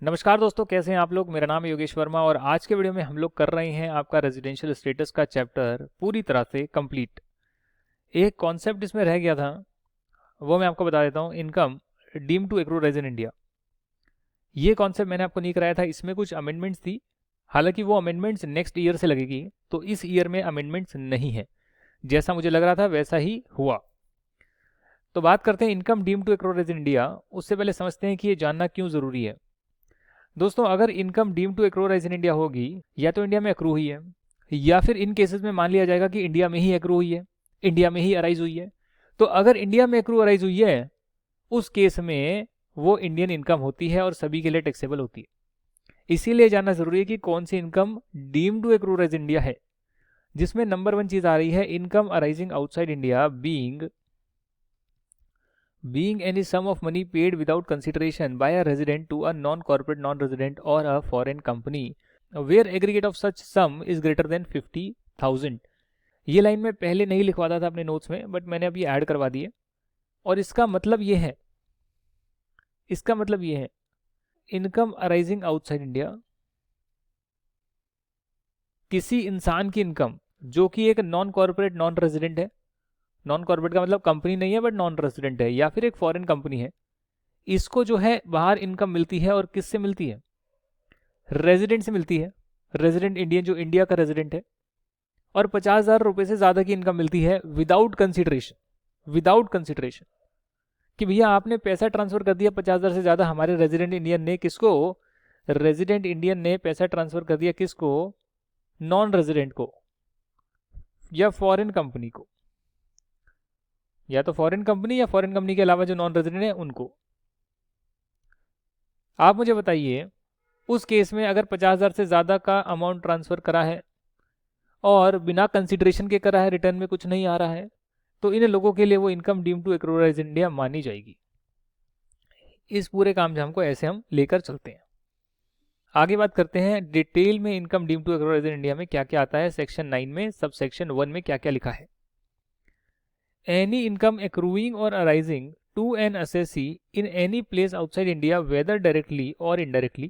नमस्कार दोस्तों, कैसे हैं आप लोग। मेरा नाम है योगेश वर्मा और आज के वीडियो में हम लोग कर रहे हैं आपका रेजिडेंशियल स्टेटस का चैप्टर पूरी तरह से कंप्लीट। एक कॉन्सेप्ट इसमें रह गया था, वो मैं आपको बता देता हूँ। Income deem to accrue arise in India, ये कॉन्सेप्ट मैंने आपको नहीं कराया था। इसमें कुछ अमेंडमेंट्स थी, हालांकि वो अमेंडमेंट्स नेक्स्ट ईयर से लगेगी, तो इस ईयर में अमेंडमेंट्स नहीं है। जैसा मुझे लग रहा था वैसा ही हुआ। तो बात करते हैं income deem to accrue arise in India. उससे पहले समझते हैं कि ये जानना क्यों ज़रूरी है। दोस्तों, अगर income deem to accrue arise in India होगी, या तो इंडिया में एक्रू हुई है, या फिर इन केसेस में मान लिया जाएगा कि इंडिया में ही एक्रू हुई है, इंडिया में ही अराइज हुई है। तो अगर इंडिया में एक्रू अराइज हुई है, उस केस में वो इंडियन इनकम होती है और सभी के लिए टैक्सेबल होती है। इसीलिए जानना जरूरी है कि कौन सी income deem to accrue rise India है, जिसमें नंबर 1 चीज आ रही है income arising outside India being any sum of money paid without consideration by a resident to a non-corporate non-resident or a foreign company where aggregate of such sum is greater than 50,000। ये line मैं पहले नहीं लिखवाता था अपने notes में, but मैंने अब ये ऐड करवा दी है। और इसका मतलब ये है इनकम अराइजिंग आउटसाइड इंडिया, किसी इंसान की इनकम जो कि एक नॉन कॉर्पोरेट नॉन रेजिडेंट है। नॉन कॉर्पोरेट का मतलब कंपनी नहीं है बट नॉन रेजिडेंट है, या फिर एक फॉरेन कंपनी है। इसको जो है बाहर इनकम मिलती है, और किससे मिलती है? रेजिडेंट से मिलती है। रेजिडेंट इंडियन जो इंडिया का रेजिडेंट है, और 50,000 रुपए से ज्यादा की इनकम मिलती है विदाउट कंसिडरेशन कि भैया आपने पैसा ट्रांसफर कर दिया 50,000 से ज्यादा। हमारे रेजिडेंट इंडियन ने पैसा ट्रांसफर कर दिया किसको? नॉन रेजिडेंट को या फॉरेन कंपनी को, या तो फॉरेन कंपनी या फॉरेन कंपनी के अलावा जो नॉन रेजिडेंट है उनको। आप मुझे बताइए, उस केस में अगर 50,000 से ज़्यादा का अमाउंट ट्रांसफ़र करा है और बिना कंसिडरेशन के करा है, रिटर्न में कुछ नहीं आ रहा है, तो इन लोगों के लिए वो income deem to accrue rise India मानी जाएगी। इस पूरे काम झाम को ऐसे हम लेकर चलते हैं। आगे बात करते हैं डिटेल में income deem to accrue rise India में क्या क्या आता है। सेक्शन 9 में सब सेक्शन 1 में क्या क्या लिखा है। Any income accruing or arising to an assessee in any place outside India whether directly or indirectly।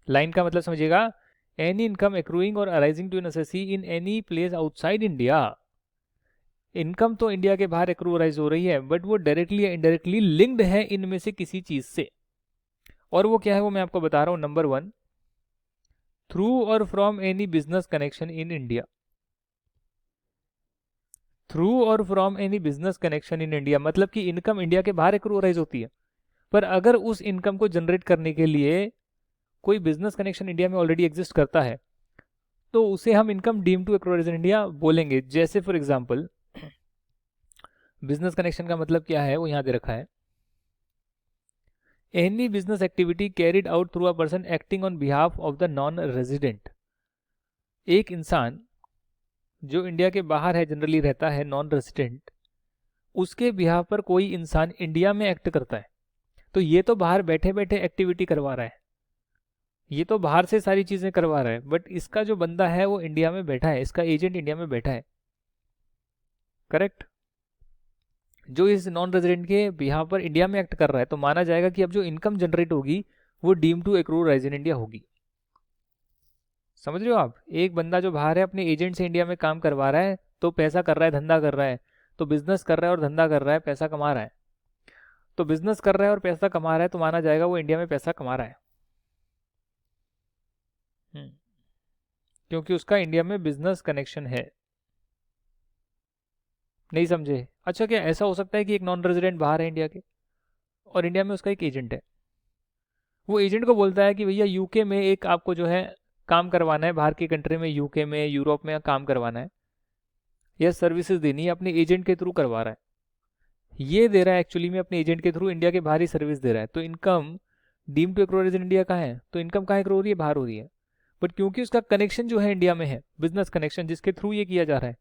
Line का मतलब समझिएगा। Any income accruing or arising to an assessee in any place outside India, income तो India के बाहर accrue arise हो रही है, but वो डायरेक्टली या इनडायरेक्टली लिंक्ड है इनमें से किसी चीज से। और वो क्या है वो मैं आपको बता रहा हूं। नंबर 1, थ्रू और from any business connection in India. Through और from any business connection in India मतलब कि इनकम इंडिया के बाहर एक्रू राइज होती है, पर अगर उस इनकम को जनरेट करने के लिए कोई बिजनेस कनेक्शन इंडिया में ऑलरेडी एग्जिस्ट करता है, तो उसे हम income deem to accrue arise in India बोलेंगे। जैसे फॉर एग्जांपल, बिजनेस कनेक्शन का मतलब क्या है वो यहां दे रखा है। Any business activity carried out through a person acting on behalf of the non resident. एक इंसान जो इंडिया के बाहर है, जनरली रहता है, नॉन रेजिडेंट, उसके बिहाफ पर कोई इंसान इंडिया में एक्ट करता है, तो ये तो बाहर बैठे बैठे एक्टिविटी करवा रहा है, ये तो बाहर से सारी चीजें करवा रहा है, बट इसका जो बंदा है वो इंडिया में बैठा है, इसका एजेंट इंडिया में बैठा है। करेक्ट। जो इस नॉन रेजिडेंट के बिहाफ पर इंडिया में एक्ट कर रहा है, तो माना जाएगा कि अब जो इनकम जनरेट होगी वो deem to accrue arise in India होगी। समझ रहे हो आप? एक बंदा जो बाहर है अपने एजेंट से इंडिया में काम करवा रहा है, तो पैसा कर रहा है, धंधा कर रहा है, तो बिजनेस कर रहा है और धंधा कर रहा है, पैसा कमा रहा है। तो बिजनेस कर रहा है और पैसा कमा रहा है, तो माना जाएगा वो इंडिया में पैसा कमा रहा है, क्योंकि उसका इंडिया में बिजनेस कनेक्शन है। नहीं समझे? अच्छा, क्या ऐसा हो सकता है कि एक नॉन रेजिडेंट बाहर है इंडिया के, और इंडिया में उसका एक एजेंट है, वो एजेंट को बोलता है कि भैया यूके में एक आपको जो है काम करवाना है, बाहर की कंट्री में, यूके में, यूरोप में काम करवाना है, या सर्विसेज देनी है, अपने एजेंट के थ्रू करवा रहा है। ये दे रहा है एक्चुअली में अपने एजेंट के थ्रू इंडिया के बाहर ही सर्विस दे रहा है, तो income deem to accrue arise in India का है, तो इनकम कहाँ एक्रू हो रही है? बाहर हो रही है। बट क्योंकि उसका कनेक्शन जो है इंडिया में है, बिजनेस कनेक्शन जिसके थ्रू ये किया जा रहा है,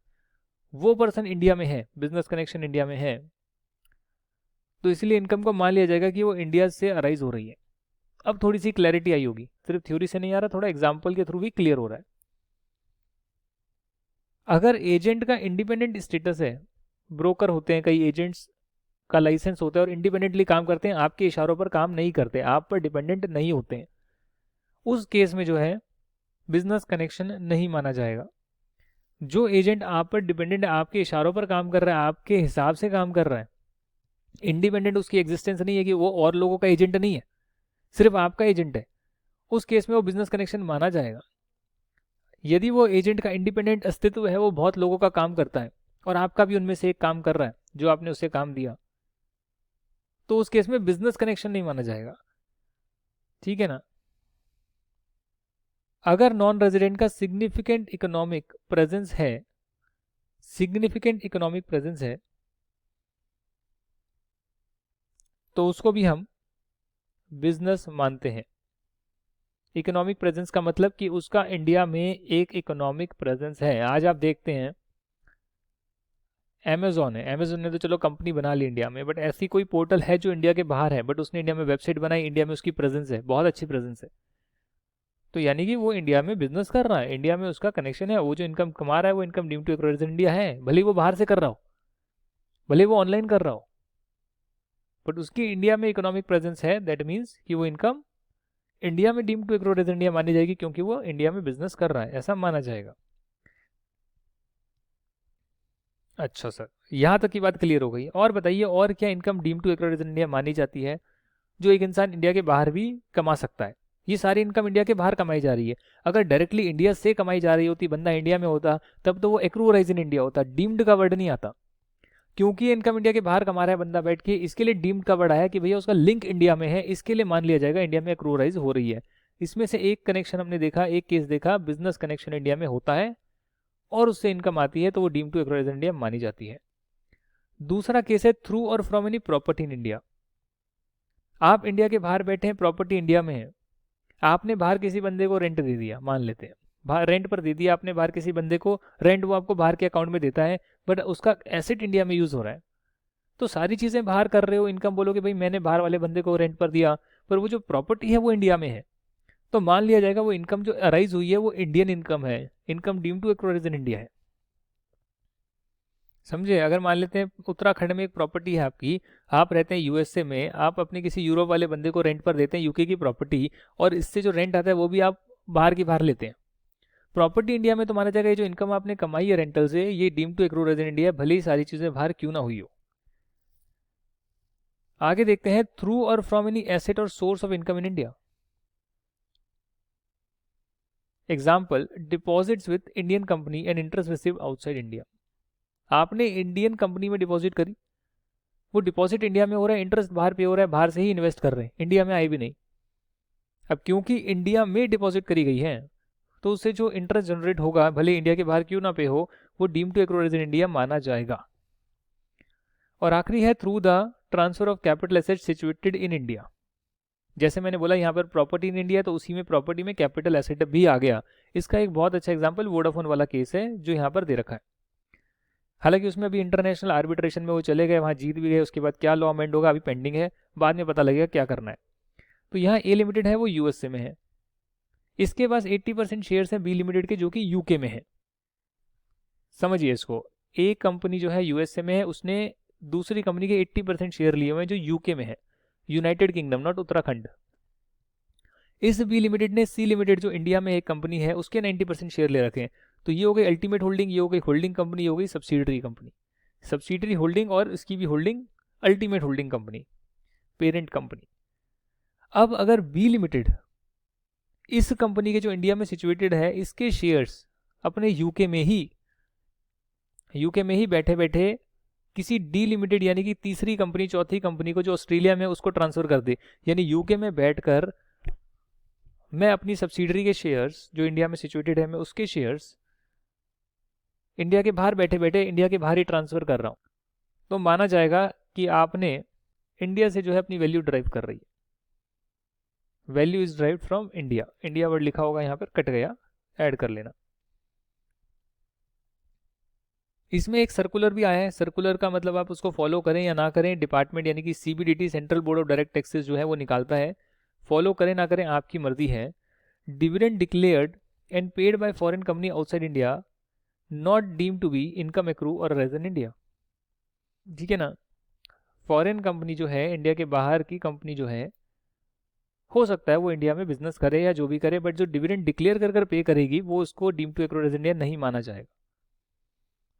वो पर्सन इंडिया में है, बिजनेस कनेक्शन इंडिया में है, तो इसलिए इनकम को मान लिया जाएगा कि वो इंडिया से अराइज हो रही है। अब थोड़ी सी क्लैरिटी आई होगी, सिर्फ थ्योरी से नहीं आ रहा, थोड़ा एग्जाम्पल के थ्रू भी क्लियर हो रहा है। अगर एजेंट का इंडिपेंडेंट स्टेटस है, ब्रोकर होते हैं कई एजेंट्स, का लाइसेंस होता है और इंडिपेंडेंटली काम करते हैं, आपके इशारों पर काम नहीं करते, आप पर डिपेंडेंट नहीं होते हैं, उस केस में जो है बिजनेस कनेक्शन नहीं माना जाएगा। जो एजेंट आप पर डिपेंडेंट है, आपके इशारों पर काम कर रहा है, आपके हिसाब से काम कर रहा है, इंडिपेंडेंट उसकी एग्जिस्टेंस नहीं है कि वो और लोगों का एजेंट नहीं है, सिर्फ आपका एजेंट है, उस केस में वो बिजनेस कनेक्शन माना जाएगा। यदि वो एजेंट का इंडिपेंडेंट अस्तित्व है, वो बहुत लोगों का काम करता है और आपका भी उनमें से एक काम कर रहा है जो आपने उसे काम दिया, तो उस केस में बिजनेस कनेक्शन नहीं माना जाएगा। ठीक है ना। अगर नॉन रेजिडेंट का सिग्निफिकेंट इकोनॉमिक प्रेजेंस है, सिग्निफिकेंट इकोनॉमिक प्रेजेंस है, तो उसको भी हम बिजनेस मानते हैं। इकोनॉमिक प्रेजेंस का मतलब कि उसका इंडिया में एक इकोनॉमिक प्रेजेंस है। आज आप देखते हैं अमेजोन है, अमेजोन ने तो चलो कंपनी बना ली इंडिया में, बट ऐसी कोई पोर्टल है जो इंडिया के बाहर है, बट उसने इंडिया में वेबसाइट बनाई, इंडिया में उसकी प्रेजेंस है, बहुत अच्छी प्रेजेंस है, तो यानी कि वो इंडिया में बिजनेस कर रहा है, इंडिया में उसका कनेक्शन है, वो जो इनकम कमा रहा है वो income deemed to resident India है, भले वो बाहर से कर रहा हो, भले वो ऑनलाइन कर रहा हो, बट उसकी इंडिया में इकोनॉमिक प्रेजेंस है। दैट मीन्स कि वो इनकम इंडिया में डीम्ड टू रेजिडेंट इंडिया मानी जाएगी, क्योंकि वो इंडिया में बिजनेस कर रहा है, ऐसा माना जाएगा। अच्छा सर, यहाँ तक की बात क्लियर हो गई। और बताइए, और क्या income deemed to resident India मानी जाती है जो एक इंसान इंडिया के बाहर भी कमा सकता है? ये सारी इनकम इंडिया के बाहर कमाई जा रही है। अगर डायरेक्टली इंडिया से कमाई जा रही होती, बंदा इंडिया में होता, तब तो वो एक्रूराइज इन इंडिया होता, डीम्ड का वर्ड नहीं आता। क्योंकि इनकम इंडिया के बाहर कमा रहा है बंदा बैठ के, इसके लिए डीम्ड का वर्ड आया कि भैया उसका लिंक इंडिया में है, इसके लिए मान लिया जाएगा इंडिया में एक्रूराइज हो रही है। इसमें से एक कनेक्शन हमने देखा, एक केस देखा, बिजनेस कनेक्शन इंडिया में होता है और उससे इनकम आती है, तो वो deemed to accrue arise in India मानी जाती है। दूसरा केस है थ्रू और from any property in India. आप इंडिया के बाहर बैठे हैं, प्रॉपर्टी इंडिया में है, आपने बाहर किसी बंदे को रेंट दे दिया, मान लेते हैं बाहर रेंट पर दे दिया आपने बाहर किसी बंदे को रेंट, वो आपको बाहर के अकाउंट में देता है, बट उसका एसेट इंडिया में यूज हो रहा है, तो सारी चीजें बाहर कर रहे हो, इनकम बोलोगे भाई मैंने बाहर वाले बंदे को रेंट पर दिया, पर वो जो प्रॉपर्टी है वो इंडिया में है, तो मान लिया जाएगा वो इनकम जो अराइज हुई है वो इंडियन इनकम है, income deemed to accrue arise in India है। समझे। अगर मान लेते हैं उत्तराखंड में एक प्रॉपर्टी है आपकी, आप रहते हैं यूएसए में, आप अपने किसी यूरोप वाले बंदे को रेंट पर देते हैं यूके की प्रॉपर्टी, और इससे जो रेंट आता है वो भी आप बाहर की बाहर लेते हैं, प्रॉपर्टी इंडिया में, तो माना जाएगा ये जो इनकम आपने कमाई है रेंटल से, ये deemed to accrue arise in India, भले ही सारी चीजें बाहर क्यों ना हुई हो। आगे देखते हैं थ्रू और फ्रॉम एनी एसेट और source of income in India. Example, deposits with Indian company and interest receive outside India. आपने इंडियन कंपनी में डिपॉजिट करी, वो डिपॉजिट इंडिया में हो रहा है, इंटरेस्ट बाहर पे हो रहा है, बाहर से ही इन्वेस्ट कर रहे हैं, इंडिया में आए भी नहीं। अब क्योंकि इंडिया में डिपॉजिट करी गई है, तो उससे जो इंटरेस्ट जनरेट होगा, भले इंडिया के बाहर क्यों ना पे हो, वो deemed to accrue arise in India माना जाएगा। और आखिरी है through the transfer of capital asset situated in India. जैसे मैंने बोला यहाँ पर प्रॉपर्टी इन इंडिया, तो उसी में प्रॉपर्टी में कैपिटल एसेट भी आ गया। इसका एक बहुत अच्छा एग्जांपल वोडाफोन वाला केस है जो यहाँ पर दे रखा है। हालांकि उसमें अभी इंटरनेशनल आर्बिट्रेशन में वो चले गए, वहाँ जीत भी गए, उसके बाद क्या लॉ अमेंड होगा अभी पेंडिंग है, बाद में पता लगेगा क्या करना है। तो यहाँ ए लिमिटेड है वो यूएसए में है, इसके पास 80% शेयर्स हैं बी लिमिटेड के जो कि यूके में है। समझिए इसको, एक कंपनी जो है यूएसए में है, उसने दूसरी कंपनी के 80% शेयर लिए हुए हैं जो यूके में है, यूनाइटेड किंगडम, नॉट उत्तराखंड। इस बी लिमिटेड ने सी लिमिटेड जो इंडिया में एक कंपनी है उसके 90% शेयर ले रखे हैं। तो ये हो गई अल्टीमेट होल्डिंग, ये हो गई होल्डिंग कंपनी, ये हो गई सब्सिडरी कंपनी, सब्सिडरी होल्डिंग और इसकी भी holding ultimate holding company, parent company. अब अगर बी लिमिटेड इस कंपनी के जो इंडिया में सिचुएटेड है इसके शेयर्स अपने यूके में ही बैठे बैठे किसी डी लिमिटेड यानी कि तीसरी कंपनी, चौथी कंपनी को जो ऑस्ट्रेलिया में, उसको ट्रांसफर कर दे, यानी यूके में बैठकर मैं अपनी सब्सिडरी के शेयर्स जो इंडिया में सिचुएटेड है, मैं उसके शेयर्स इंडिया के बाहर बैठे बैठे इंडिया के बाहर ही ट्रांसफर कर रहा हूं, तो माना जाएगा कि आपने इंडिया से जो है अपनी वैल्यू ड्राइव कर रही है। Value is drive from India, India word लिखा होगा यहाँ पर, कट गया, ऐड कर लेना। इसमें एक सर्कुलर भी आया है, सर्कुलर का मतलब आप उसको फॉलो करें या ना करें, डिपार्टमेंट यानी कि CBDT, central board of direct taxes जो है वो निकालता है, फॉलो करें ना करें आपकी मर्जी है। Dividend declared and paid by foreign company outside India not deemed to be income accrue or arise in India. ठीक है ना। फॉरेन कंपनी जो है, इंडिया के बाहर की कंपनी जो है, हो सकता है वो इंडिया में बिजनेस करे या जो भी करे, बट जो डिविडेंड डिक्लेयर कर कर पे करेगी वो उसको डीम टू एक्रो रेजिडेंट नहीं माना जाएगा।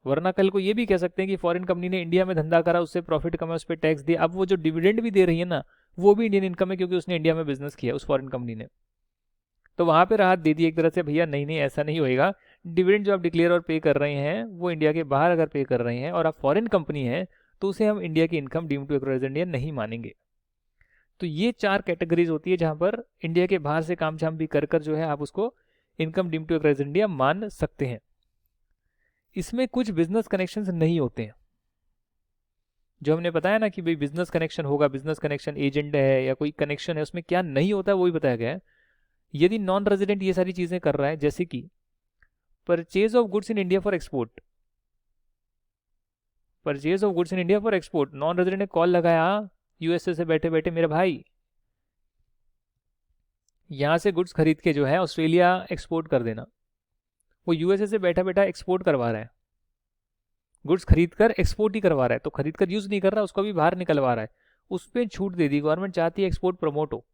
वरना कल को ये भी कह सकते हैं कि फॉरेन कंपनी ने इंडिया में धंधा करा, उससे प्रॉफिट कमा, उस पर टैक्स दिया, अब वो जो डिविडेंड भी दे रही है ना, वो भी इंडियन इनकम है क्योंकि उसने इंडिया में बिजनेस किया उस फॉरेन कंपनी ने। तो वहां पे राहत दे दी एक तरह से, भैया नहीं नहीं ऐसा नहीं होएगा, डिविडेंड जो आप डिक्लेयर और पे कर रहे हैं वो इंडिया के बाहर अगर पे कर रहे हैं और आप फॉरेन कंपनी है तो उसे हम इंडिया की income deem to accrue resident नहीं मानेंगे। तो ये 4 कैटेगरीज होती है जहां पर इंडिया के बाहर से काम झाम भी कर कर जो है आप उसको income deem to accrue resident मान सकते हैं। इसमें कुछ बिजनेस कनेक्शंस नहीं होते हैं, जो हमने बताया ना कि भाई बिजनेस कनेक्शन होगा, बिजनेस कनेक्शन एजेंट है या कोई कनेक्शन है, उसमें क्या नहीं होता है वो भी बताया गया है। यदि नॉन रेजिडेंट ये सारी चीजें कर रहा है, जैसे कि purchase of goods in India for export, purchase of goods in India for export, non resident ने कॉल लगाया यूएसए से बैठे बैठे, मेरे भाई यहां से गुड्स खरीद के जो है ऑस्ट्रेलिया एक्सपोर्ट कर देना, वो यूएसए से बैठा बैठा एक्सपोर्ट करवा रहा है, गुड्स खरीद कर एक्सपोर्ट ही करवा रहा है, तो खरीद कर यूज नहीं कर रहा, उसको भी बाहर निकलवा रहा है, उस पर छूट दे दी गवर्नमेंट, चाहती है एक्सपोर्ट प्रमोट हो,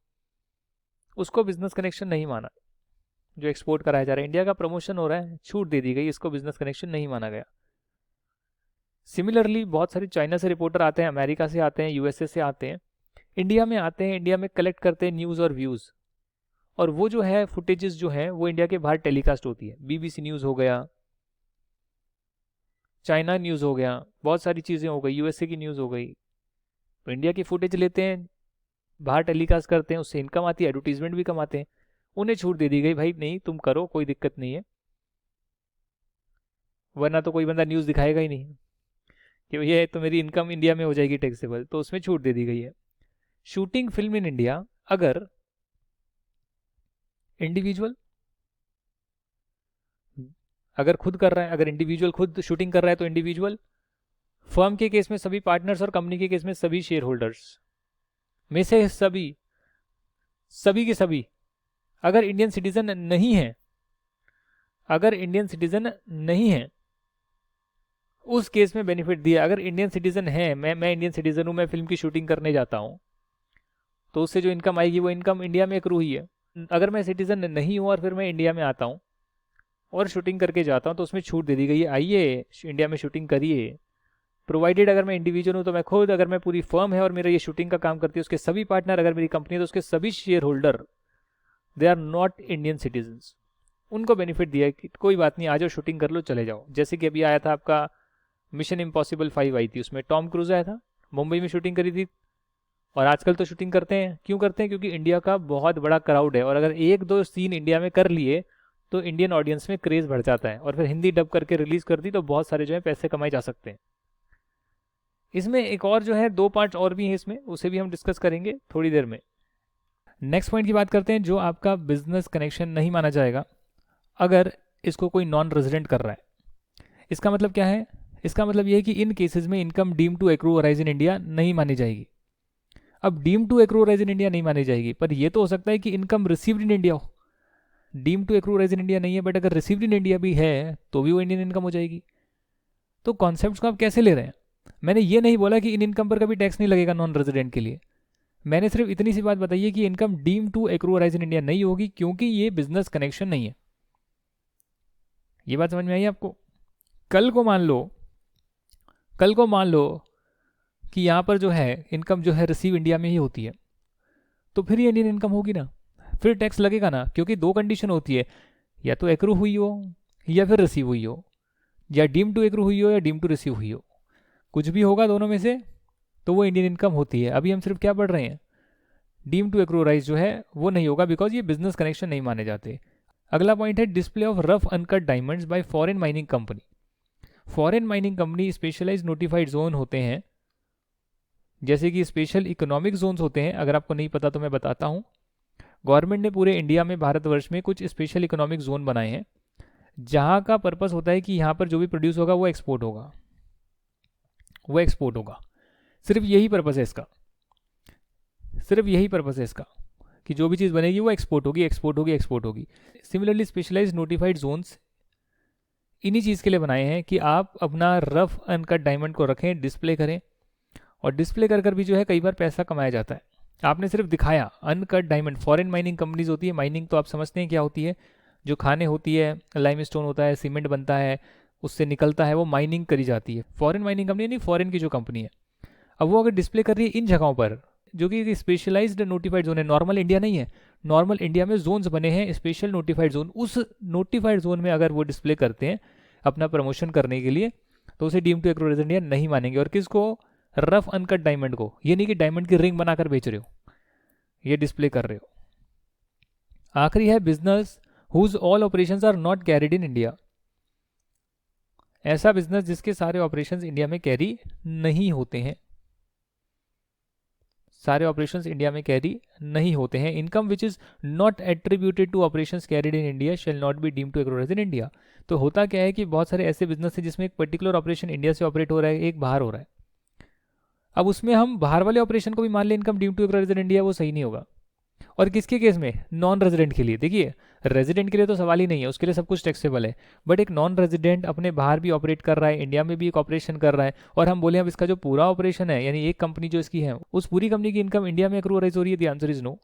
उसको बिजनेस कनेक्शन नहीं माना। जो एक्सपोर्ट कराया जा रहा है, इंडिया का प्रमोशन हो रहा है, छूट दे दी गई, इसको बिजनेस कनेक्शन नहीं माना गया। सिमिलरली बहुत सारे चाइना से रिपोर्टर आते हैं, अमेरिका से आते हैं, यूएसए से आते हैं, इंडिया में आते हैं, इंडिया में कलेक्ट करते हैं न्यूज़ और व्यूज़, और वो जो है फुटेजेस जो है वो इंडिया के बाहर टेलीकास्ट होती है, बीबीसी न्यूज़ हो गया, चाइना न्यूज़ हो गया, बहुत सारी चीज़ें हो गई, यूएसए की न्यूज़ हो गई। तो इंडिया की फुटेज लेते हैं, बाहर टेलीकास्ट करते हैं, उससे इनकम आती है, एडवर्टीजमेंट भी कमाते हैं, उन्हें छूट दे दी गई, भाई नहीं तुम करो, कोई दिक्कत नहीं है, वरना तो कोई बंदा न्यूज़ दिखाएगा ही नहीं कि ये तो मेरी इनकम इंडिया में हो जाएगी टैक्सेबल, तो उसमें छूट दे दी गई है। शूटिंग फिल्म इन इंडिया, अगर इंडिविजुअल अगर खुद कर रहा है, अगर इंडिविजुअल खुद शूटिंग कर रहा है तो इंडिविजुअल, फर्म के केस में सभी पार्टनर्स और कंपनी के केस में सभी शेयर होल्डर्स में से सभी, सभी के सभी, अगर इंडियन सिटीजन नहीं है, अगर इंडियन सिटीजन नहीं है उस केस में बेनिफिट दिया। अगर इंडियन सिटीजन है, मैं इंडियन सिटीजन हूं, मैं फिल्म की शूटिंग करने जाता हूं, तो उससे जो इनकम आएगी वो इनकम इंडिया में एक्रू हुई है। अगर मैं सिटीजन नहीं हूं और फिर मैं इंडिया में आता हूं और शूटिंग करके जाता हूं तो उसमें छूट दे दी गई है, आइए इंडिया में शूटिंग करिए, प्रोवाइडेड अगर मैं इंडिविजुअल हूं तो मैं खुद, अगर मैं पूरी फर्म है और मेरा ये शूटिंग का काम करती है उसके सभी पार्टनर, अगर मेरी कंपनी है तो उसके सभी share holder they are not Indian citizens, उनको बेनिफिट दिया है कि कोई बात नहीं, आ जाओ शूटिंग कर लो चले जाओ। जैसे कि अभी आया था आपका मिशन इम्पॉसिबल 5 आई थी, उसमें टॉम क्रूज आया था, मुंबई में शूटिंग करी थी, और आजकल तो शूटिंग करते हैं, क्यों करते हैं, क्योंकि इंडिया का बहुत बड़ा क्राउड है और अगर एक दो सीन इंडिया में कर लिए तो इंडियन ऑडियंस में क्रेज बढ़ जाता है, और फिर हिंदी डब करके रिलीज कर दी तो बहुत सारे जो है पैसे कमाए जा सकते हैं। इसमें एक और जो है 2 पार्ट और भी हैं इसमें, उसे भी हम डिस्कस करेंगे थोड़ी देर में। नेक्स्ट पॉइंट की बात करते हैं, जो आपका बिजनेस कनेक्शन नहीं माना जाएगा अगर इसको कोई नॉन रेजिडेंट कर रहा है। इसका मतलब क्या है, इसका मतलब यह है कि इन केसेस में income deem to accrue arise in India नहीं मानी जाएगी। अब deem to accrue arise in India नहीं मानी जाएगी, पर यह तो हो सकता है कि इनकम रिसीव्ड इन इंडिया हो, deem to accrue arise in India नहीं है बट अगर रिसीव्ड इन इंडिया भी है तो भी वो इंडियन इनकम हो जाएगी। तो कॉन्सेप्ट को आप कैसे ले रहे हैं, मैंने ये नहीं बोला कि इन इनकम पर कभी टैक्स नहीं लगेगा नॉन रेजिडेंट के लिए, मैंने सिर्फ इतनी सी बात बताई है कि income deem to accrue arise in India नहीं होगी क्योंकि ये बिजनेस कनेक्शन नहीं है। ये बात समझ में आई आपको। कल को मान लो कि यहाँ पर जो है इनकम जो है रिसीव इंडिया में ही होती है, तो फिर ये इंडियन इनकम होगी ना, फिर टैक्स लगेगा ना, क्योंकि 2 कंडीशन होती है, या तो एक्रू हुई हो या फिर रिसीव हुई हो, या डीम टू एक्रू हुई हो या डीम टू रिसीव हुई हो, कुछ भी होगा दोनों में से तो वो इंडियन इनकम होती है। अभी हम सिर्फ क्या पढ़ रहे हैं, डीम टू एक्रू राइज जो है वो नहीं होगा बिकॉज ये बिजनेस कनेक्शन नहीं माने जाते। अगला पॉइंट है display of rough uncut diamonds by foreign mining company. Foreign mining company specialise notified zone होते हैं, जैसे कि स्पेशल इकोनॉमिक जोन्स होते हैं, अगर आपको नहीं पता तो मैं बताता हूँ। गवर्नमेंट ने पूरे इंडिया में, भारतवर्ष में कुछ स्पेशल इकोनॉमिक जोन बनाए हैं, जहाँ का पर्पस होता है कि यहाँ पर जो भी प्रोड्यूस होगा वो एक्सपोर्ट होगा, वो एक्सपोर्ट होगा। सिर्फ यही पर्पस है इसका, सिर्फ यही पर्पस है इसका कि जो भी चीज़ बनेगी वो एक्सपोर्ट होगी, एक्सपोर्ट होगी, एक्सपोर्ट होगी। सिमिलरली स्पेशलाइज्ड नोटिफाइड जोन्स इन्हीं चीज़ के लिए बनाए हैं कि आप अपना रफ अनकट डायमंड को रखें, डिस्प्ले करें, और डिस्प्ले कर भी जो है कई बार पैसा कमाया जाता है। आपने सिर्फ दिखाया uncut diamond. Foreign mining companies होती है, माइनिंग तो आप समझते हैं क्या होती है, जो खाने होती है, लाइमस्टोन होता है, सीमेंट बनता है, उससे निकलता है, वो माइनिंग करी जाती है। फॉरेन माइनिंग कंपनी नहीं, फॉरेन की जो कंपनी है। अब वो अगर डिस्प्ले कर रही है इन जगहों पर, जो कि स्पेशलाइज्ड नोटिफाइड जोन है, नॉर्मल इंडिया नहीं है। नॉर्मल इंडिया में जोन्स बने हैं, स्पेशल नोटिफाइड जोन। उस नोटिफाइड जोन में अगर वो डिस्प्ले करते हैं अपना प्रमोशन करने के लिए, तो उसे deem to accrue resident India नहीं मानेंगे। और किसको? रफ अनकट डायमंड को। ये नहीं कि डायमंड की रिंग बनाकर बेच रहे हो, ये डिस्प्ले कर रहे हो। आखिरी है business whose all operations are not carried in India. ऐसा बिजनेस जिसके सारे ऑपरेशंस इंडिया में कैरी नहीं होते हैं, सारे ऑपरेशंस इंडिया में कैरी नहीं होते हैं। Income which is not attributed to operations carried in India shall not be deemed to accrue resident in India. तो होता क्या है कि बहुत सारे ऐसे बिजनेस है जिसमें एक पर्टिकुलर ऑपरेशन इंडिया से ऑपरेट हो रहा है, एक बाहर हो रहा है। अब उसमें हम बाहर वाले ऑपरेशन को भी मान लें income deemed to accrue resident India, वो सही नहीं होगा। और किसके केस में? नॉन रेजिडेंट के लिए। देखिए, रेजिडेंट के लिए तो सवाल ही नहीं है, उसके लिए सब कुछ टैक्सेबल है। बट एक नॉन रेजिडेंट अपने बाहर भी ऑपरेट कर रहा है, इंडिया में भी एक ऑपरेशन कर रहा है, और हम बोले अब इसका जो पूरा ऑपरेशन है, यानी एक कंपनी जो इसकी है, उस पूरी कंपनी की इनकम इंडिया में एक्रूराइज हो रही है, द आंसर इज नो।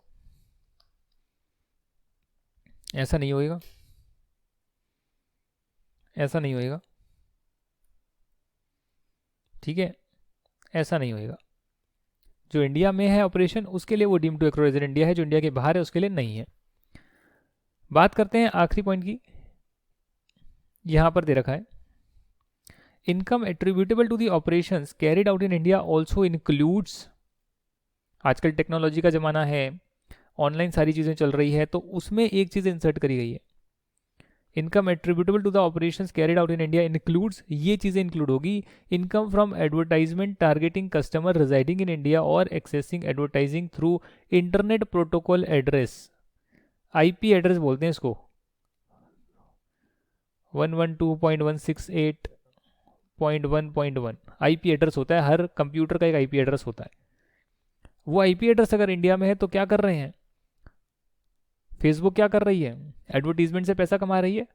ऐसा नहीं होएगा, ऐसा नहीं होएगा, ठीक है, ऐसा नहीं होएगा। जो इंडिया में है ऑपरेशन, उसके लिए वो deem to accrue resident India है, जो इंडिया के बाहर है उसके लिए नहीं है। बात करते हैं आखिरी पॉइंट की, यहां पर दे रखा है income attributable to the operations carried out in India also includes. आजकल टेक्नोलॉजी का जमाना है, ऑनलाइन सारी चीजें चल रही है, तो उसमें एक चीज इंसर्ट करी गई है, income attributable to the operations carried out in India includes, ये चीजें इंक्लूड होगी, income from advertisement targeting customer residing in India और accessing advertising through internet protocol address. IP address बोलते हैं इसको, 112.168.1.1 आईपी एड्रेस होता है। हर कंप्यूटर का एक आईपी एड्रेस होता है। वो आईपी एड्रेस अगर इंडिया में है तो क्या कर रहे हैं? फेसबुक क्या कर रही है? एडवर्टीजमेंट से पैसा कमा रही है।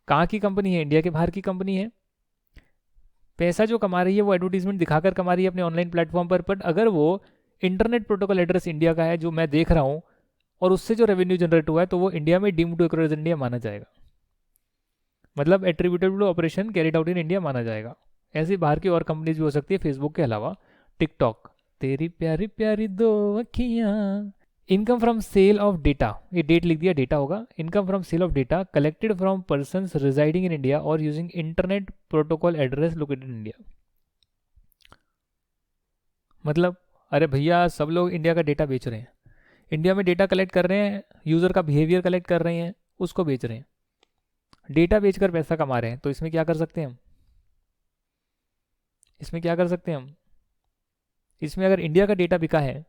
कहाँ की कंपनी है? इंडिया के बाहर की कंपनी है। पैसा जो कमा रही है वो एडवर्टीजमेंट दिखाकर कमा रही है अपने ऑनलाइन प्लेटफॉर्म पर। बट अगर वो इंटरनेट प्रोटोकॉल एड्रेस इंडिया का है, जो मैं देख रहा हूँ, और उससे जो रेवेन्यू जनरेट हुआ है, तो वो इंडिया में deemed to accrue resident India माना जाएगा। मतलब attributable operation carried out in India माना जाएगा। ऐसी बाहर की और कंपनीज भी हो सकती है फेसबुक के अलावा। टिकटॉक, तेरी प्यारी प्यारी दो अखियां। Income from sale of data, ये डेट लिख दिया, डेटा होगा। Income from sale of data collected from persons residing in India और using internet protocol address located in India. मतलब अरे भैया, सब लोग इंडिया का डेटा बेच रहे हैं, इंडिया में डेटा कलेक्ट कर रहे हैं, यूजर का बिहेवियर कलेक्ट कर रहे हैं, उसको बेच रहे हैं, डेटा बेचकर पैसा कमा रहे हैं। तो इसमें क्या कर सकते हैं हम? इसमें क्या कर सकते हैं हम? इसमें अगर इंडिया का डेटा बिका है,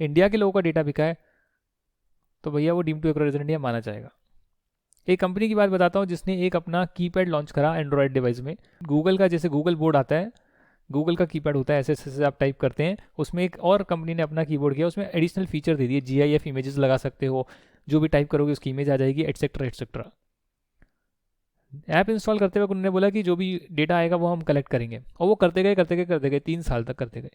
इंडिया के लोगों का डेटा बिका है, तो भैया वो deem to accrue resident India माना जाएगा। एक कंपनी की बात बताता हूँ जिसने एक अपना कीपैड लॉन्च करा एंड्रॉयड डिवाइस में। गूगल का, जैसे गूगल बोर्ड आता है, गूगल का कीपैड होता है, ऐसे ऐसे आप टाइप करते हैं, उसमें एक और कंपनी ने अपना कीबोर्ड किया, उसमें एडिशनल फीचर दे दिए, GIF इमेजेस लगा सकते हो, जो भी टाइप करोगे उसकी इमेज आ जाएगी, एटसेट्रा एटसेट्रा। ऐप इंस्टॉल करते वक्त उन्होंने बोला कि जो भी डेटा आएगा वो हम कलेक्ट करेंगे, और वो करते गए 3 साल तक करते गए।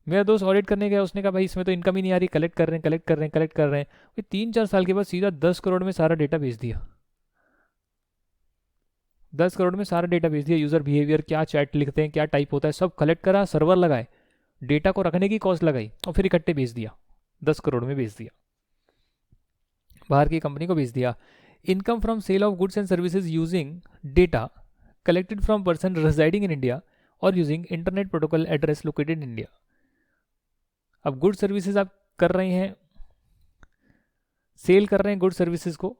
मेरा दोस्त ऑडिट करने गया, उसने कहा भाई इसमें तो इनकम ही नहीं आ रही, कलेक्ट कर रहे हैं। 3-4 साल के बाद सीधा 10 करोड़ में सारा डेटा भेज दिया। 10 करोड़ में सारा डेटा भेज दिया, यूजर बिहेवियर, क्या चैट लिखते हैं, क्या टाइप होता है, सब कलेक्ट करा, सर्वर लगाए, डेटा को रखने की कॉस्ट लगाई, और फिर इकट्ठे भेज दिया, 10 करोड़ में भेज दिया, बाहर की कंपनी को भेज दिया। Income from sale of goods and services using data collected from person residing in India और using internet protocol address located in India. अब गुड सर्विसेज आप कर रहे हैं, सेल कर रहे हैं गुड सर्विसेज को।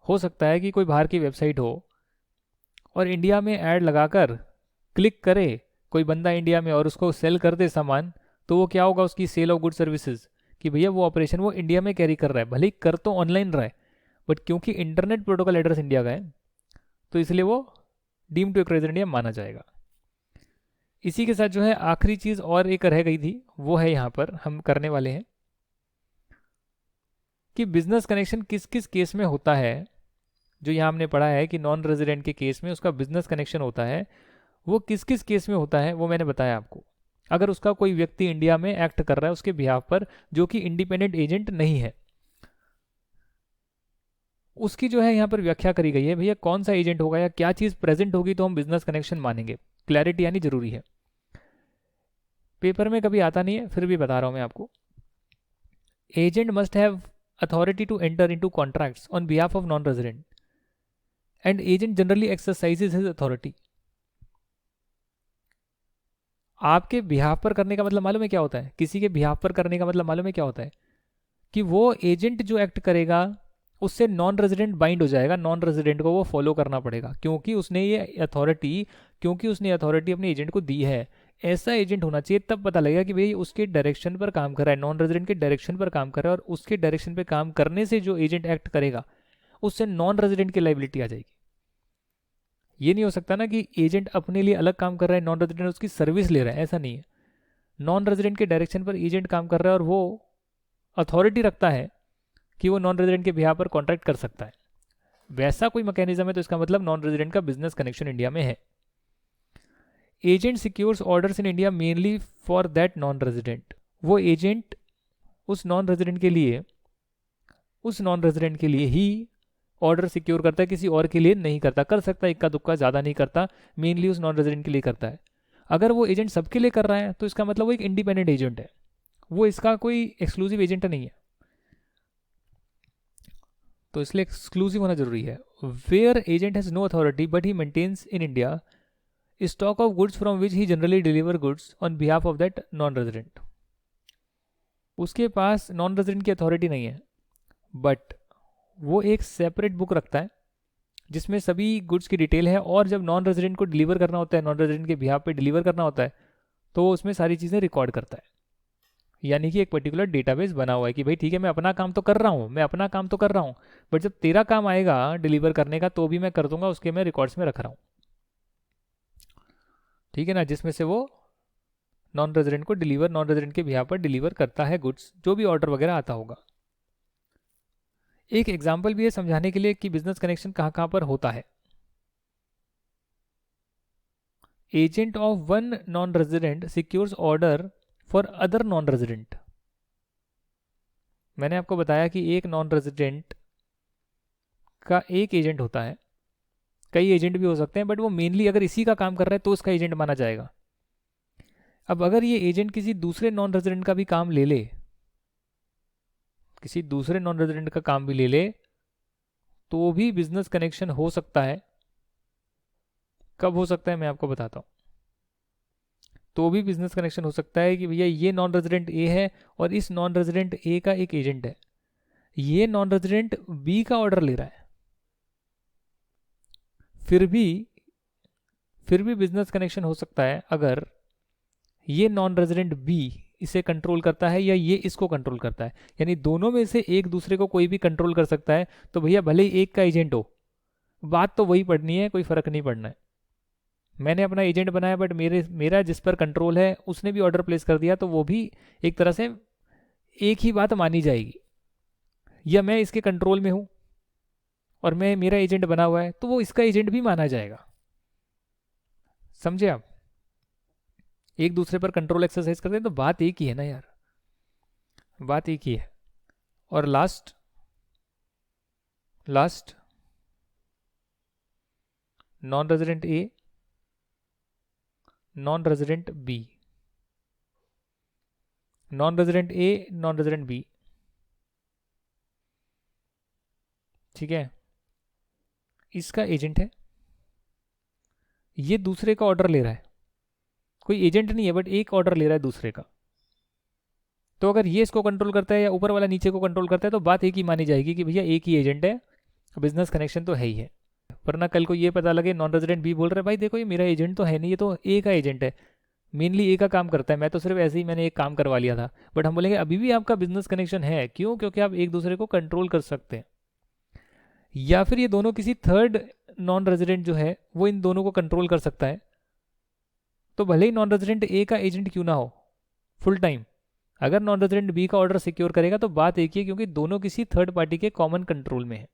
हो सकता है कि कोई बाहर की वेबसाइट हो और इंडिया में ऐड लगाकर क्लिक करे कोई बंदा इंडिया में और उसको सेल कर दे सामान, तो वो क्या होगा? उसकी सेल ऑफ गुड सर्विसेज, कि भैया वो ऑपरेशन वो इंडिया में कैरी कर रहा है, भले ही कर तो ऑनलाइन रहा है, बट क्योंकि इंटरनेट प्रोटोकॉल एड्रेस इंडिया का है, तो इसलिए वो deem to accrue resident India माना जाएगा। इसी के साथ जो है आखिरी चीज और एक रह गई थी, वो है यहाँ पर हम करने वाले हैं कि बिजनेस कनेक्शन किस किस केस में होता है। जो यहाँ हमने पढ़ा है कि नॉन रेजिडेंट के केस में उसका बिजनेस कनेक्शन होता है, वो किस किस केस में होता है वो मैंने बताया आपको। अगर उसका कोई व्यक्ति इंडिया में एक्ट कर रहा है उसके बिहाफ पर, जो कि इंडिपेंडेंट एजेंट नहीं है, उसकी जो है यहाँ पर व्याख्या करी गई है, भैया कौन सा एजेंट होगा या क्या चीज़ प्रेजेंट होगी तो हम बिजनेस कनेक्शन मानेंगे। क्लैरिटी यानी जरूरी है, पेपर में कभी आता नहीं है फिर भी बता रहा हूँ मैं आपको। Agent must have authority to enter into contracts on behalf of non resident and agent generally exercises his authority. आपके बिहाफ पर करने का मतलब मालूम है क्या होता है? किसी के बिहाफ पर करने का मतलब मालूम है क्या होता है? कि वो एजेंट जो एक्ट करेगा उससे नॉन रेजिडेंट बाइंड हो जाएगा, नॉन रेजिडेंट को वो फॉलो करना पड़ेगा, क्योंकि उसने अथॉरिटी अपने एजेंट को दी है। ऐसा एजेंट होना चाहिए, तब पता लगेगा कि भाई उसके डायरेक्शन पर काम कर रहा है, नॉन रेजिडेंट के डायरेक्शन पर काम कर रहा है, और उसके डायरेक्शन पर काम करने से जो एजेंट एक्ट करेगा उससे नॉन रेजिडेंट की लाइबिलिटी आ जाएगी। ये नहीं हो सकता ना कि एजेंट अपने लिए अलग काम कर रहा है, नॉन रेजिडेंट उसकी सर्विस ले रहा है, ऐसा नहीं है। नॉन रेजिडेंट के डायरेक्शन पर एजेंट काम कर रहा है और वो अथॉरिटी रखता है कि वो नॉन रेजिडेंट के बिहाफ पर कॉन्ट्रैक्ट कर सकता है, वैसा कोई मैकेनिज्म है, तो इसका मतलब नॉन रेजिडेंट का बिजनेस कनेक्शन इंडिया में है। Agent secures orders in India mainly for that non resident. वो एजेंट उस नॉन रेजिडेंट के लिए ही ऑर्डर सिक्योर करता है, किसी और के लिए नहीं करता। कर सकता है इक्का दुक्का, ज़्यादा नहीं करता, मेनली उस नॉन रेजिडेंट के लिए करता है। अगर वो एजेंट सबके लिए कर रहा है तो इसका मतलब वो एक इंडिपेंडेंट एजेंट है, वो इसका कोई एक्सक्लूसिव एजेंट नहीं है, तो इसलिए एक्सक्लूसिव होना जरूरी है। Where agent has no authority but he maintains in India stock of goods from which he generally deliver goods on behalf of that non resident. उसके पास नॉन रेजिडेंट की अथॉरिटी नहीं है, बट वो एक सेपरेट बुक रखता है जिसमें सभी गुड्स की डिटेल है, और जब नॉन रेजिडेंट को डिलीवर करना होता है, नॉन रेजिडेंट के बिहाफ पे डिलीवर करना होता है, तो वो उसमें सारी चीज़ें रिकॉर्ड करता है। यानी कि एक पर्टिकुलर डेटाबेस बना हुआ है कि भाई ठीक है, मैं अपना काम तो कर रहा हूँ, बट जब तेरा काम आएगा डिलीवर करने का तो भी मैं कर दूंगा, उसके मैं रिकॉर्ड्स में रख रहा हूँ, ठीक है ना, जिसमें से वो नॉन रेजिडेंट के बिहाफ पर डिलीवर करता है गुड्स, जो भी ऑर्डर वगैरह आता होगा। एक एग्जाम्पल भी है समझाने के लिए कि बिजनेस कनेक्शन कहाँ कहाँ पर होता है। Agent of one non resident secures order for other non resident. मैंने आपको बताया कि एक नॉन रेजिडेंट का एक एजेंट होता है, कई एजेंट भी हो सकते हैं, बट वो मेनली अगर इसी का काम कर रहा है तो उसका एजेंट माना जाएगा। अब अगर ये एजेंट किसी दूसरे नॉन रेजिडेंट का भी काम ले ले, किसी दूसरे नॉन रेजिडेंट का काम भी ले ले, तो भी बिजनेस कनेक्शन हो सकता है। कब हो सकता है मैं आपको बताता हूँ। तो भी बिजनेस कनेक्शन हो सकता है कि भैया ये नॉन रेजिडेंट ए है और इस नॉन रेजिडेंट ए का एक एजेंट है, ये नॉन रेजिडेंट बी का ऑर्डर ले रहा है, फिर भी बिजनेस कनेक्शन हो सकता है अगर ये नॉन रेजिडेंट बी इसे कंट्रोल करता है या ये इसको कंट्रोल करता है, यानी दोनों में से एक दूसरे को कोई भी कंट्रोल कर सकता है। तो भैया भले ही एक का एजेंट हो, बात तो वही पड़नी है, कोई फर्क नहीं पड़ना है। मैंने अपना एजेंट बनाया बट मेरा जिस पर कंट्रोल है उसने भी ऑर्डर प्लेस कर दिया, तो वो भी एक तरह से एक ही बात मानी जाएगी। या मैं इसके कंट्रोल में हूं और मेरा एजेंट बना हुआ है, तो वो इसका एजेंट भी माना जाएगा। समझे आप? एक दूसरे पर कंट्रोल एक्सरसाइज करते हैं, तो बात एक ही है ना यार, बात एक ही है। और last non resident A, non resident B, non resident A, non resident B, ठीक है, इसका एजेंट है, ये दूसरे का ऑर्डर ले रहा है, कोई एजेंट नहीं है बट एक ऑर्डर ले रहा है दूसरे का। तो अगर ये इसको कंट्रोल करता है या ऊपर वाला नीचे को कंट्रोल करता है, तो बात एक ही मानी जाएगी कि भैया एक ही एजेंट है, बिजनेस कनेक्शन तो है ही है। वरना कल को ये पता लगे नॉन रेजिडेंट बी बोल रहे हैं भाई देखो ये मेरा एजेंट तो है नहीं, ये तो ए का एजेंट है, मेनली ए का काम करता है, मैं तो सिर्फ ऐसे ही मैंने एक काम करवा लिया था। बट हम बोलेंगे अभी भी आपका बिजनेस कनेक्शन है, क्यों? क्योंकि आप एक दूसरे को कंट्रोल कर सकते हैं। या फिर ये दोनों किसी थर्ड नॉन रेजिडेंट जो है वो इन दोनों को कंट्रोल कर सकता है, तो भले ही नॉन रेजिडेंट ए का एजेंट क्यों ना हो फुल टाइम, अगर नॉन रेजिडेंट बी का ऑर्डर सिक्योर करेगा तो बात एक ही है, क्योंकि दोनों किसी थर्ड पार्टी के कॉमन कंट्रोल में है।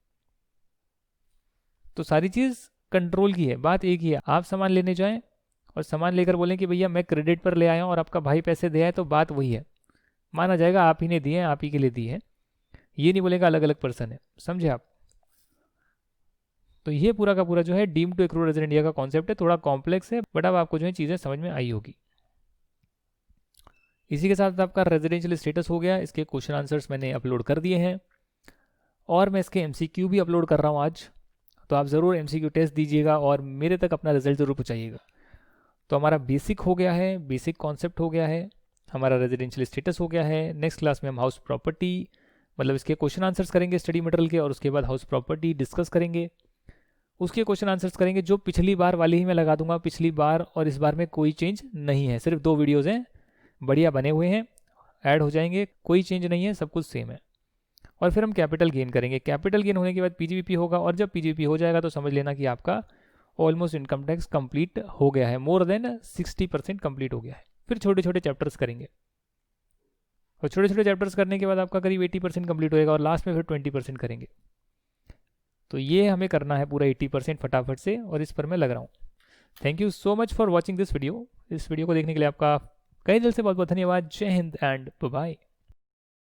तो सारी चीज कंट्रोल की है, बात एक ही है। आप सामान लेने जाएं और सामान लेकर बोलें कि भैया मैं क्रेडिट पर ले आया हूँ और आपका भाई पैसे दे आए, तो बात वही है, माना जाएगा आप ही ने दिए हैं, आप ही के लिए दिए हैं, ये नहीं बोलेगा अलग अलग पर्सन है। समझे आप? तो ये पूरा का पूरा जो है deem to accrued resident India का कॉन्सेप्ट है, थोड़ा कॉम्प्लेक्स है, बट अब आपको जो है चीज़ें समझ में आई होगी। इसी के साथ आपका रेजिडेंशियल स्टेटस हो गया। इसके क्वेश्चन आंसर्स मैंने अपलोड कर दिए हैं और मैं इसके एमसीक्यू भी अपलोड कर रहा हूँ आज, तो आप ज़रूर एमसीक्यू टेस्ट दीजिएगा और मेरे तक अपना रिजल्ट ज़रूर पहुँचाइएगा। तो हमारा बेसिक हो गया है, बेसिक कॉन्सेप्ट हो गया है, हमारा रेजिडेंशियल स्टेटस हो गया है। नेक्स्ट क्लास में हम हाउस प्रॉपर्टी, मतलब इसके क्वेश्चन आंसर्स करेंगे स्टडी मटेरियल के, और उसके बाद हाउस प्रॉपर्टी डिस्कस करेंगे, उसके क्वेश्चन आंसर्स करेंगे, जो पिछली बार वाली ही मैं लगा दूंगा। पिछली बार और इस बार में कोई चेंज नहीं है, सिर्फ 2 वीडियोज़ हैं, बढ़िया बने हुए हैं, ऐड हो जाएंगे, कोई चेंज नहीं है, सब कुछ सेम है। और फिर हम कैपिटल गेन करेंगे। कैपिटल गेन होने के बाद पीजीबीपी होगा, और जब पीजीबीपी हो जाएगा तो समझ लेना कि आपका ऑलमोस्ट इनकम टैक्स कंप्लीट हो गया है, मोर देन 60% कंप्लीट हो गया है। फिर छोटे छोटे चैप्टर्स करेंगे, और छोटे छोटे चैप्टर्स करने के बाद आपका करीब 80% कंप्लीट होएगा, और लास्ट में फिर 20% करेंगे। तो ये हमें करना है पूरा 80% फटाफट से, और इस पर मैं लग रहा हूँ। Thank you so much for watching this video. इस वीडियो को देखने के लिए आपका कई दिल से बहुत बहुत धन्यवाद। जय हिंद एंड बाय।